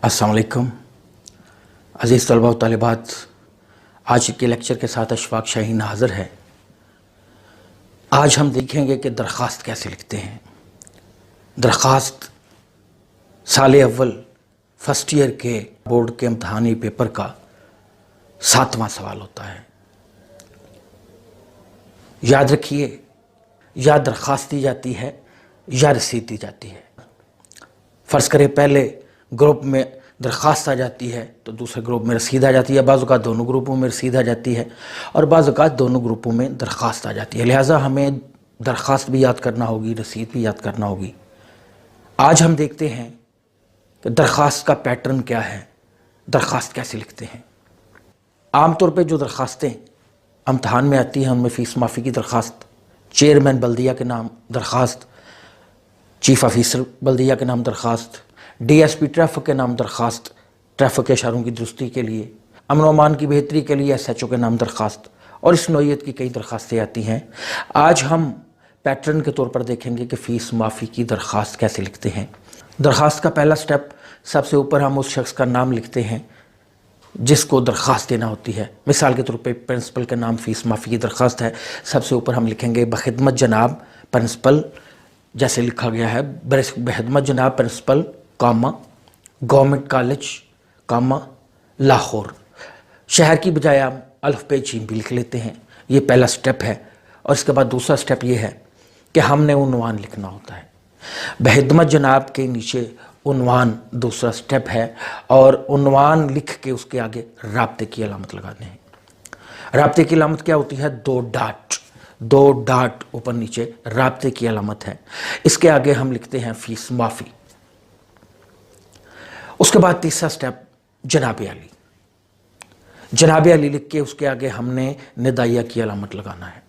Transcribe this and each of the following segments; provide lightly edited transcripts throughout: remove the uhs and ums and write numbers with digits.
अस्सलाम वालेकुम अज़ीज़ तलबा व तालिबात, आज के लेक्चर के साथ अशफाक शाहीन हाज़िर है। आज हम देखेंगे कि दरख्वास्त कैसे लिखते हैं। दरख्वास्त साल अव्वल फर्स्ट ईयर के बोर्ड के इम्तहानी पेपर का 7वां सवाल होता है। याद रखिए, या दरख्वास्त दी जाती है या रसीद दी जाती है। फ़र्ज़ करें पहले ग्रुप में दरख्वास्त आ जाती है तो दूसरे ग्रुप में रसीद आ जाती है। बाज़ औक़ात दोनों ग्रुपों में रसीद आ जाती है और बाज़ औक़ात दोनों ग्रुपों में दरख्वास्त आ जाती है। लिहाजा हमें दरख्वास्त भी याद करना होगी, रसीद भी याद करना होगी। आज हम देखते हैं कि दरख्वास्त का पैटर्न क्या है, दरख्वास्त कैसे लिखते हैं। आम तौर पे जो दरख्वास्तें इम्तहान में आती हैं उनमें फ़ीस माफ़ी की दरख्वास्त, चेयरमैन बल्दिया के नाम दरख्वास्त, चीफ़ ऑफिसर बल्दिया के नाम दरख्वास्त, DSP ट्रैफ़िक के नाम दरख्वास्त, ट्रैफ़िक के इशारों की दुरुस्ती के लिए, अमन व अमान की बेहतरी के लिए SHO के नाम दरख्वास्त, और इस नौइयत की कई दरख्वास्तें आती हैं। आज हम पैटर्न के तौर पर देखेंगे कि फ़ीस माफ़ी की दरख्वास्त कैसे लिखते हैं। दरख्वास्त का पहला स्टेप, सबसे ऊपर हम उस शख्स का नाम लिखते हैं जिसको दरख्वास्त देना होती है। मिसाल के तौर पे प्रिंसिपल के नाम फ़ीस माफ़ी की दरख्वास्त है, सबसे ऊपर हम लिखेंगे बखिदमत जनाब प्रिंसिपल, जैसे लिखा गया है बखिदमत जनाब प्रिंसिपल कामा गवर्नमेंट कॉलेज कामा लाहौर। शहर की बजाय आप अल्फ़ पे जीम भी लिख लेते हैं। ये पहला स्टेप है। और इसके बाद दूसरा स्टेप ये है कि हमने उन्वान लिखना होता है। बखिदमत जनाब के नीचे उन्वान दूसरा स्टेप है और उन्वान लिख के उसके आगे राब्ते की अलामत लगाने हैं। राब्ते की अलामत क्या होती है? दो डाट ऊपर नीचे राब्ते की अलामत है। इसके आगे हम लिखते हैं फ़ीस माफ़ी। उसके बाद तीसरा स्टेप जनाब अली लिख के उसके आगे हमने निदाइया की अलामत लगाना है।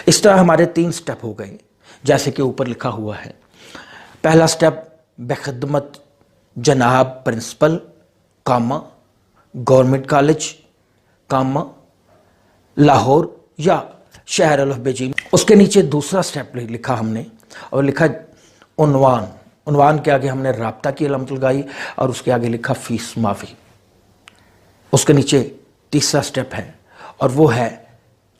इस तरह हमारे 3 स्टेप हो गए जैसे कि ऊपर लिखा हुआ है। पहला स्टेप बखिदमत जनाब प्रिंसिपल कामा गवर्नमेंट कॉलेज कामा लाहौर या शहर अल्फ़ बे जीम। उसके नीचे दूसरा स्टेप लिखा हमने और लिखा उन्वान के आगे हमने राब्ता की अलामत लगाई और उसके आगे लिखा फ़ीस माफ़ी। उसके नीचे तीसरा स्टेप है और वो है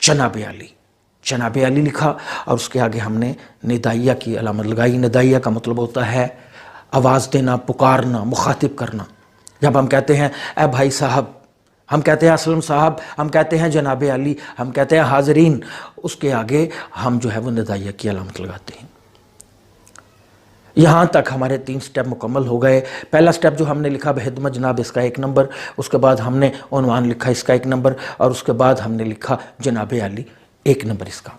जनाब अली लिखा और उसके आगे हमने निदाइया की अलामत लगाई। निदाइया का मतलब होता है आवाज़ देना, पुकारना, मुखातिब करना। जब हम कहते हैं ए भाई साहब, हम कहते हैं असलम साहब, हम कहते हैं जनाब अली, हम कहते हैं हाज़रीन, उसके आगे हम जो है वो निदाइया की अलामत लगाते हैं। यहाँ तक हमारे 3 स्टेप मुकम्मल हो गए। पहला स्टेप जो हमने लिखा बखिदमत जनाब, इसका 1 नंबर, उसके बाद हमने उन्वान लिखा, इसका 1 नंबर, और उसके बाद हमने लिखा जनाब अली, 1 नंबर इसका।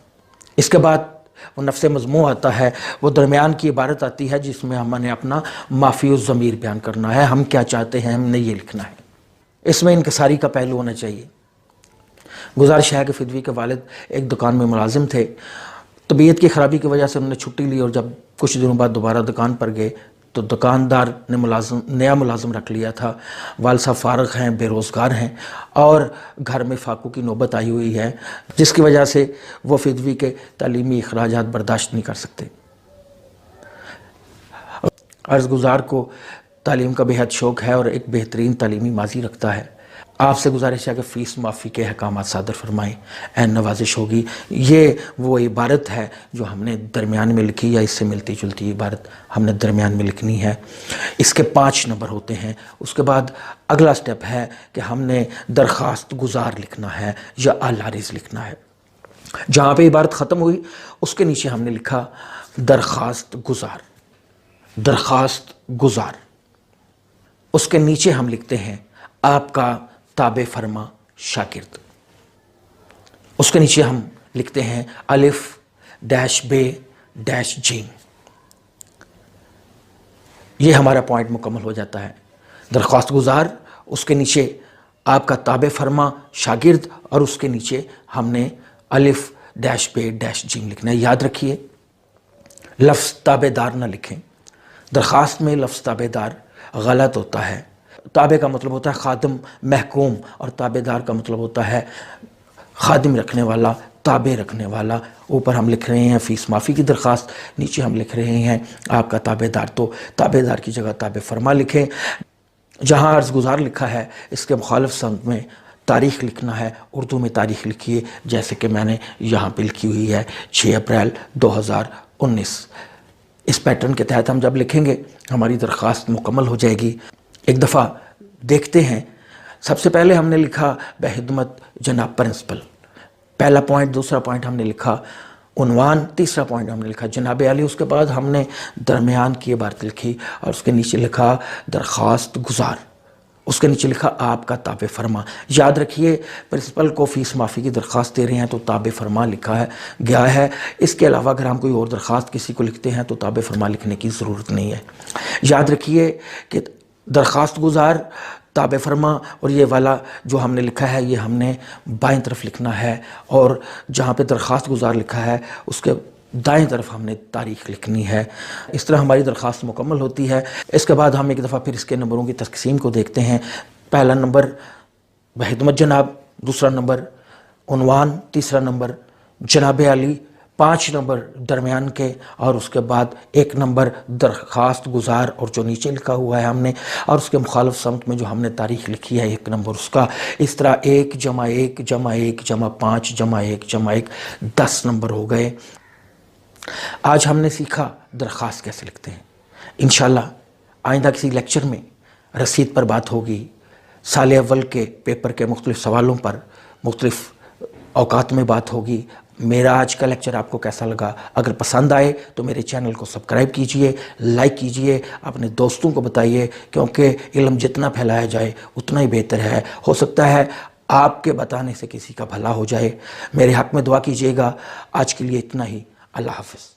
इसके बाद वो नफ्स मज़मू आता है, वो दरमियान की इबारत आती है जिसमें हमने अपना माफ़ी उज़ ज़मीर बयान करना है। हम क्या चाहते हैं, हमने ये लिखना है। इसमें इनकसारी का पहलू होना चाहिए। गुज़ारिश है कि फिदवी के वालिद एक दुकान में मुलाजिम थे। तबीयत की ख़राबी की वजह से उन्होंने छुट्टी ली और जब कुछ दिनों बाद दोबारा दुकान पर गए तो दुकानदार ने नया मुलाजिम रख लिया था। वालिद साहब फ़ारिग हैं, बेरोज़गार हैं और घर में फाकों की नौबत आई हुई है, जिसकी वजह से वो फिदवी के तालीमी अखराजात बर्दाश्त नहीं कर सकते। अर्ज़गुज़ार को तालीम का बेहद शौक़ है और एक बेहतरीन तालीमी माजी रखता है। आपसे गुजारिश है कि फ़ीस माफ़ी के अहकामात सादर फरमाएँ, ऐन नवाजिश होगी। ये वो इबारत है जो हमने दरमियान में लिखी, या इससे मिलती जुलती इबारत हमने दरमियान में लिखनी है। इसके 5 नंबर होते हैं। उसके बाद अगला स्टेप है कि हमने दरख्वास्त गुज़ार लिखना है या अल-आरिज़ लिखना है। जहाँ पे इबारत ख़त्म हुई उसके नीचे हमने लिखा दरख्वास्त गुज़ार। उसके नीचे हम लिखते हैं आपका ताबे फरमा शागिर्द। उसके नीचे हम लिखते हैं अलिफ डैश बे डैश जीम। ये हमारा पॉइंट मुकम्मल हो जाता है। दरख्वास्त गुज़ार, उसके नीचे आपका ताबे फरमा शागिर्द और उसके नीचे हमने अलिफ डैश बे डैश जीम लिखना है। याद रखिए, लफ्ज़ ताबेदार ना लिखें। दरख्वास्त में लफ्ज़ ताबेदार गलत होता है। ताबे का मतलब होता है खादिम महकूम और ताबेदार का मतलब होता है खादिम रखने वाला, ताबे रखने वाला। ऊपर हम लिख रहे हैं फ़ीस माफ़ी की दरख्वास्त, नीचे हम लिख रहे हैं आपका ताबेदार। तो ताबेदार की जगह ताबे फरमा लिखें। जहाँ अर्ज़ गुज़ार लिखा है इसके मुखालिफ संग में तारीख़ लिखना है, उर्दू में तारीख़ लिखिए, जैसे कि मैंने यहाँ पे लिखी हुई है 6 अप्रैल 2019। इस पैटर्न के तहत हम जब लिखेंगे हमारी दरख्वास्त मुकम्मल हो जाएगी। एक दफ़ा देखते हैं। सबसे पहले हमने लिखा बहिदमत जनाब प्रिंसिपल, पहला पॉइंट। दूसरा पॉइंट हमने लिखा उन्वान, तीसरा पॉइंट हमने लिखा जनाब आली। उसके बाद हमने दरमियान की इबारत लिखी और उसके नीचे लिखा दरख्वास्त गुजार, उसके नीचे लिखा आपका ताबे फरमा। याद रखिए प्रिंसिपल को फ़ीस माफ़ी की दरख्वास्त दे रहे हैं तो ताबे फरमा लिखा है गया है। इसके अलावा अगर हम कोई और दरख्वास्त किसी को लिखते हैं तो ताबे फरमा लिखने की ज़रूरत नहीं है। याद रखिए कि दरख्वास्त गुजार, ताबे फरमा और ये वाला जो हमने लिखा है ये हमने बाएं तरफ लिखना है, और जहाँ पे दरख्वास्त गुजार लिखा है उसके दाएं तरफ हमने तारीख़ लिखनी है। इस तरह हमारी दरख्वास्त मुकम्मल होती है। इसके बाद हम एक दफ़ा फिर इसके नंबरों की तकसीम को देखते हैं। पहला नंबर बहिदमत जनाब, दूसरा नंबर उन्वान, तीसरा नंबर जनाब आली, 5 नंबर दरमियान के, और उसके बाद 1 नंबर दरख्वास्त गुजार और जो नीचे लिखा हुआ है हमने, और उसके मुखालिफ समत में जो हमने तारीख़ लिखी है 1 नंबर उसका। इस तरह 1 + 1 + 1 + 5 + 1 + 1 10 नंबर हो गए। आज हमने सीखा दरख्वास्त कैसे लिखते हैं। इंशाल्लाह आइंदा किसी लेक्चर में रसीद पर बात होगी, साल अव्वल के पेपर के मुख्तलिफ़ सवालों पर मुख्तलिफ़ औकात में बात होगी। मेरा आज का लेक्चर आपको कैसा लगा? अगर पसंद आए तो मेरे चैनल को सब्सक्राइब कीजिए, लाइक कीजिए, अपने दोस्तों को बताइए, क्योंकि इल्म जितना फैलाया जाए उतना ही बेहतर है। हो सकता है आपके बताने से किसी का भला हो जाए। मेरे हक़ में दुआ कीजिएगा। आज के लिए इतना ही। अल्लाह हाफ़िज़।